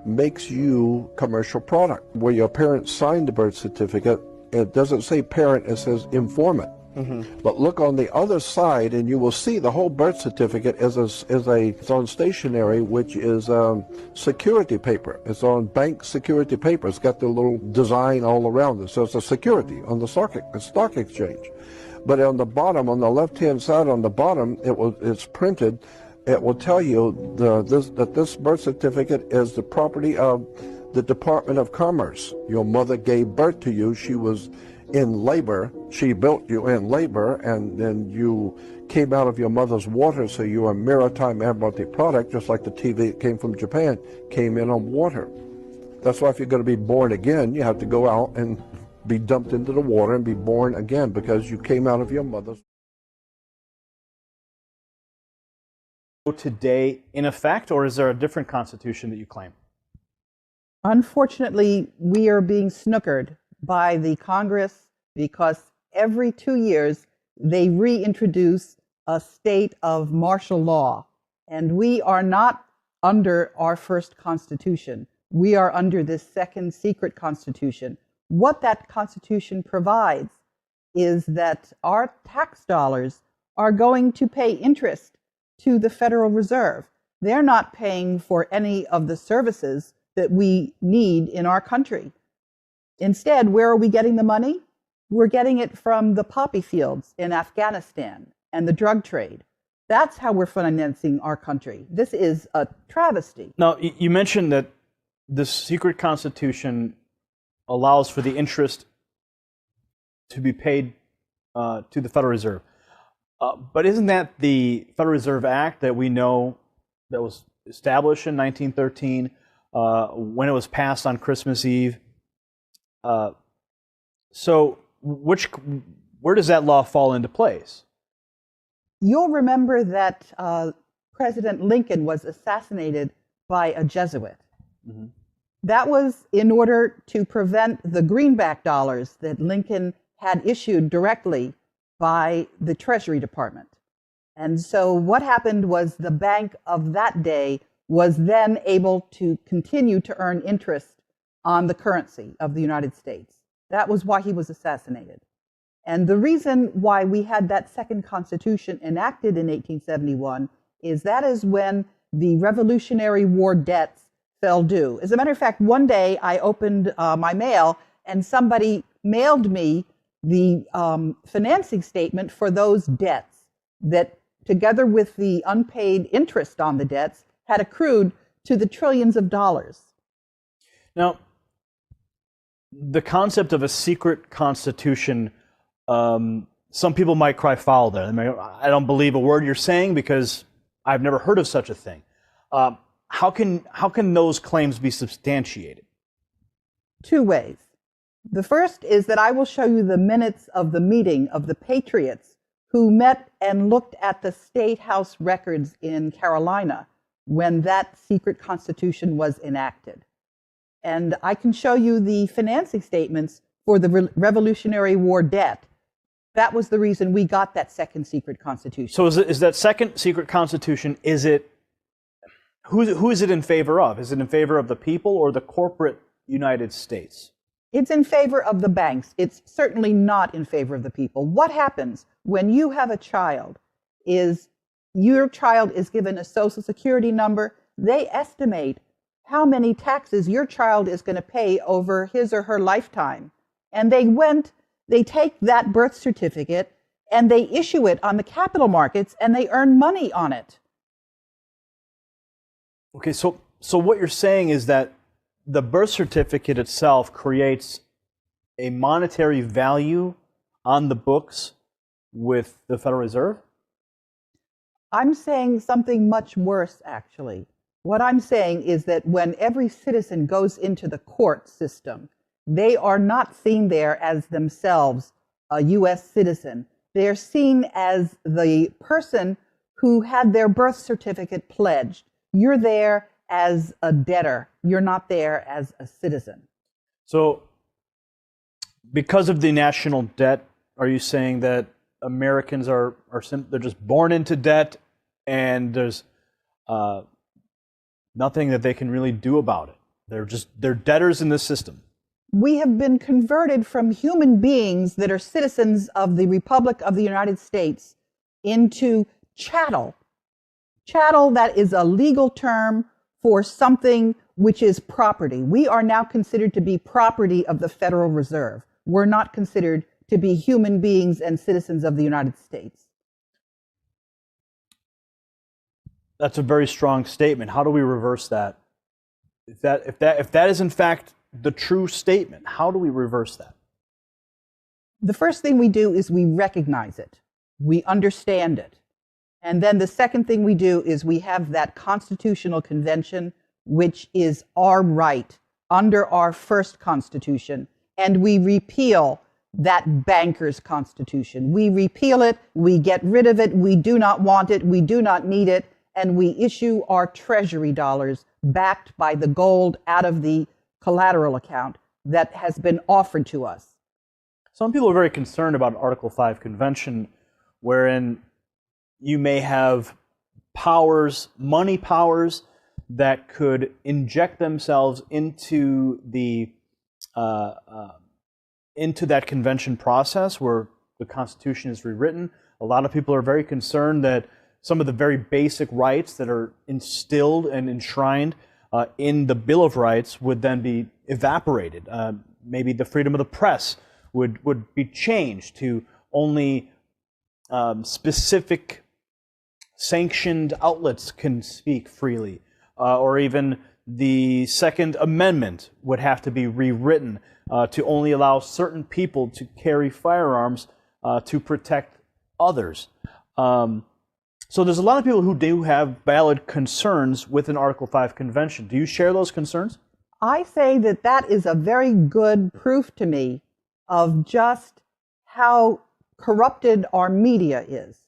makes you commercial product. Where your parents signed the birth certificate, it doesn't say parent, it says informant. But look on the other side and you will see the whole birth certificate it's on stationery, which is security paper. It's on bank security paper. It's got the little design all around it. So it's a security on the stock exchange. But on the bottom, on the left-hand side on the bottom, it's printed. It will tell you that this birth certificate is the property of the Department of Commerce. Your mother gave birth to you. She was in labor. She built you in labor, and then you came out of your mother's water, so you are a maritime admiralty product, just like the TV that came from Japan came in on water. That's why if you're going to be born again, you have to go out and be dumped into the water and be born again, because you came out of your mother's. Today in effect, or is there a different constitution that you claim? Unfortunately, we are being snookered by the Congress because every 2 years they reintroduce a state of martial law, and we are not under our first constitution. We are under this second secret constitution. What that constitution provides is that our tax dollars are going to pay interest to the Federal Reserve. They're not paying for any of the services that we need in our country. Instead, where are we getting the money? We're getting it from the poppy fields in Afghanistan and the drug trade. That's how we're financing our country. This is a travesty. Now, you mentioned that this secret constitution allows for the interest to be paid to the Federal Reserve. But isn't that the Federal Reserve Act that we know that was established in 1913 when it was passed on Christmas Eve? So where does that law fall into place? You'll remember that President Lincoln was assassinated by a Jesuit. Mm-hmm. That was in order to prevent the greenback dollars that Lincoln had issued directly by the Treasury Department. And so what happened was the bank of that day was then able to continue to earn interest on the currency of the United States. That was why he was assassinated. And the reason why we had that second constitution enacted in 1871 is that is when the Revolutionary War debts fell due. As a matter of fact, one day I opened my mail and somebody mailed me the financing statement for those debts that, together with the unpaid interest on the debts, had accrued to the trillions of dollars. Now, the concept of a secret constitution, some people might cry foul there. I don't believe a word you're saying because I've never heard of such a thing. How can those claims be substantiated? Two ways. The first is that I will show you the minutes of the meeting of the patriots who met and looked at the State House records in Carolina when that secret constitution was enacted. And I can show you the financing statements for the Revolutionary War debt. That was the reason we got that second secret constitution. So is that second secret constitution, who is it in favor of? Is it in favor of the people or the corporate United States? It's in favor of the banks. It's certainly not in favor of the people. What happens when you have a child is your child is given a Social Security number. They estimate how many taxes your child is going to pay over his or her lifetime. And they take that birth certificate and they issue it on the capital markets and they earn money on it. Okay, so what you're saying is that the birth certificate itself creates a monetary value on the books with the Federal Reserve? I'm saying something much worse, actually. What I'm saying is that when every citizen goes into the court system, they are not seen there as themselves a U.S. citizen. They are seen as the person who had their birth certificate pledged. You're there as a debtor. You're not there as a citizen. So, because of the national debt, are you saying that Americans they're just born into debt and there's nothing that they can really do about it? They're debtors in this system. We have been converted from human beings that are citizens of the Republic of the United States into chattel. Chattel, that is a legal term for something which is property. We are now considered to be property of the Federal Reserve. We're not considered to be human beings and citizens of the United States. That's a very strong statement. How do we reverse that? If that is in fact the true statement, how do we reverse that? The first thing we do is we recognize it. We understand it. And then the second thing we do is we have that constitutional convention, which is our right under our first constitution, and we repeal that banker's constitution. We repeal it, we get rid of it, we do not want it, we do not need it, and we issue our treasury dollars backed by the gold out of the collateral account that has been offered to us. Some people are very concerned about Article 5 convention, wherein you may have powers, money powers, that could inject themselves into the into that convention process where the Constitution is rewritten. A lot of people are very concerned that some of the very basic rights that are instilled and enshrined in the Bill of Rights would then be evaporated. Maybe the freedom of the press would be changed to only specific sanctioned outlets can speak freely, or even the Second Amendment would have to be rewritten to only allow certain people to carry firearms to protect others. So there's a lot of people who do have valid concerns with an Article 5 convention. Do you share those concerns? I say that that is a very good proof to me of just how corrupted our media is.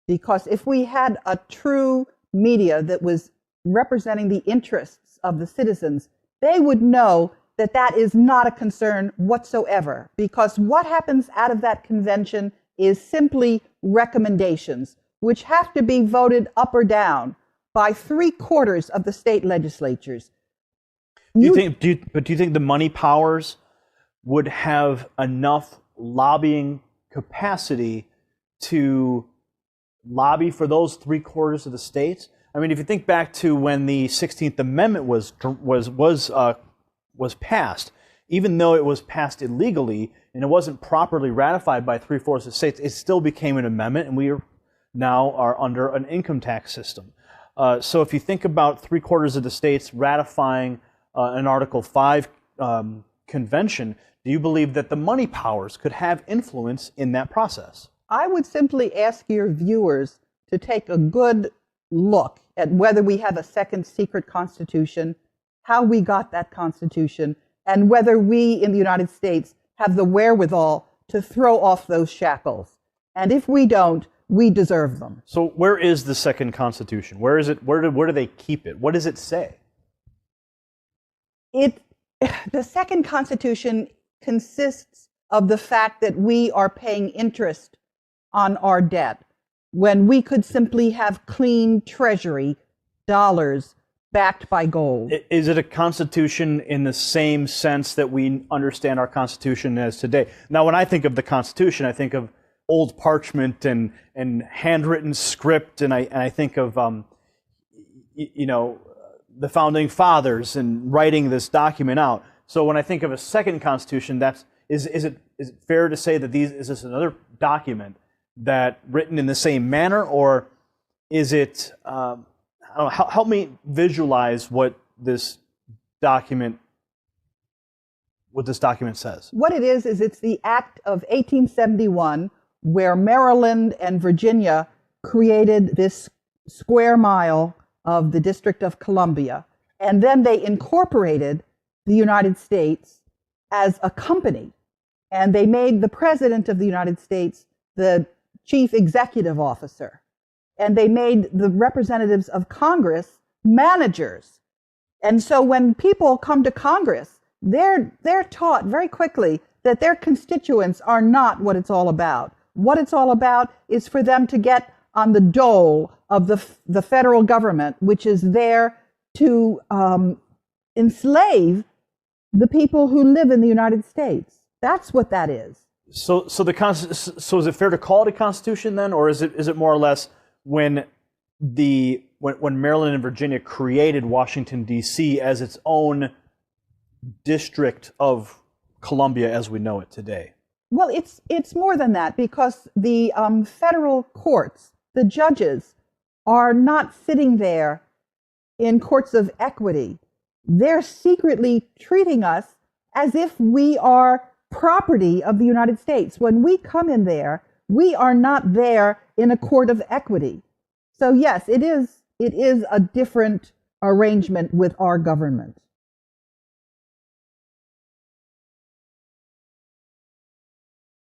Because if we had a true media that was representing the interests of the citizens, they would know that that is not a concern whatsoever. Because what happens out of that convention is simply recommendations, which have to be voted up or down by 3/4 of the state legislatures. Do you think the money powers would have enough lobbying capacity to lobby for those 3/4 of the states? I mean, if you think back to when the 16th Amendment was passed, even though it was passed illegally and it wasn't properly ratified by 3/4 of the states, it still became an amendment, and we now are under an income tax system. So if you think about 3/4 of the states ratifying an Article 5 convention, do you believe that the money powers could have influence in that process? I would simply ask your viewers to take a good look at whether we have a second secret constitution, how we got that constitution, and whether we in the United States have the wherewithal to throw off those shackles. And if we don't, we deserve them. So where is the second constitution? Where is it? Where do they keep it? What does it say? The second constitution consists of the fact that we are paying interest on our debt when we could simply have clean treasury dollars backed by gold. Is it a constitution in the same sense that we understand our Constitution as today? Now, when I think of the Constitution, I think of old parchment and handwritten script, and I think of the founding fathers and writing this document out. So when I think of a second constitution, is it fair to say that is this another document that written in the same manner, or is it? I don't know, help me visualize what this document says. What it is it's the Act of 1871, where Maryland and Virginia created this square mile of the District of Columbia, and then they incorporated the United States as a company, and they made the President of the United States the Chief Executive Officer, and they made the representatives of Congress managers. And so when people come to Congress, they're taught very quickly that their constituents are not what it's all about. What it's all about is for them to get on the dole of the federal government, which is there to enslave the people who live in the United States. That's what that is. So is it fair to call it a constitution then, or is it more or less when Maryland and Virginia created Washington D.C. as its own district of Columbia as we know it today? Well, it's more than that, because the federal courts, the judges, are not sitting there in courts of equity. They're secretly treating us as if we are property of the United States. When we come in there, we are not there in a court of equity. So yes, it is a different arrangement with our government.